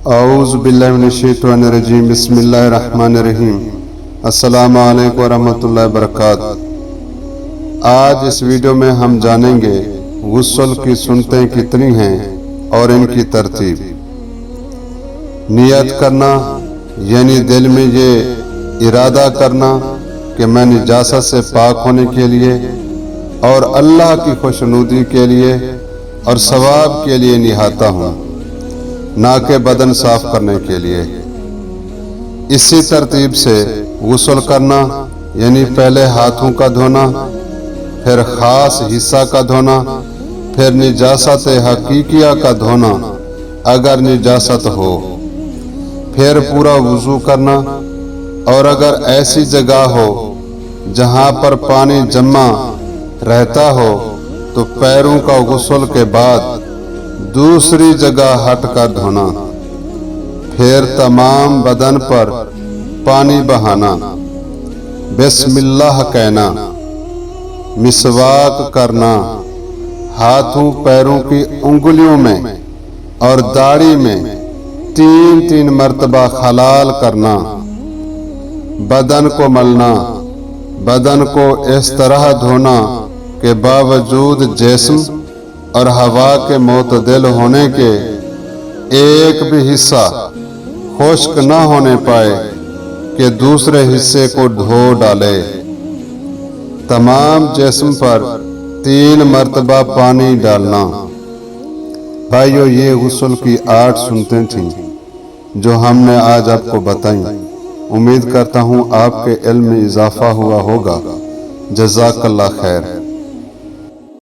اعوذ باللہ من الشیطان الرجیم بسم اللہ الرحمن الرحیم السلام علیکم ورحمۃ اللہ وبرکاتہ۔ آج اس ویڈیو میں ہم جانیں گے غسل کی سنتیں کتنی ہیں اور ان کی ترتیب۔ نیت کرنا یعنی دل میں یہ ارادہ کرنا کہ میں نجاست سے پاک ہونے کے لیے اور اللہ کی خوشنودی کے لیے اور ثواب کے لیے نہاتا ہوں، نہ کہ بدن صاف کرنے کے لیے۔ اسی ترتیب سے غسل کرنا یعنی پہلے ہاتھوں کا دھونا، پھر خاص حصہ کا دھونا، پھر نجاست حقیقیہ کا دھونا اگر نجاست ہو، پھر پورا وضو کرنا، اور اگر ایسی جگہ ہو جہاں پر پانی جمع رہتا ہو تو پیروں کا غسل کے بعد دوسری جگہ ہٹ کر دھونا، پھر تمام بدن پر پانی بہانا، بسم اللہ کہنا، مسواک کرنا، ہاتھوں پیروں کی انگلیوں میں اور داڑھی میں 3 مرتبہ خلال کرنا، بدن کو ملنا، بدن کو اس طرح دھونا کہ باوجود جسم اور ہوا کے معتدل ہونے کے ایک بھی حصہ خشک نہ ہونے پائے کہ دوسرے حصے کو دھو ڈالے۔ تمام جسم پر 3 مرتبہ پانی ڈالنا۔ بھائیو، یہ غسل کی 8 سنتیں تھیں جو ہم نے آج آپ کو بتائیں۔ امید کرتا ہوں آپ کے علم میں اضافہ ہوا ہوگا۔ جزاک اللہ خیر۔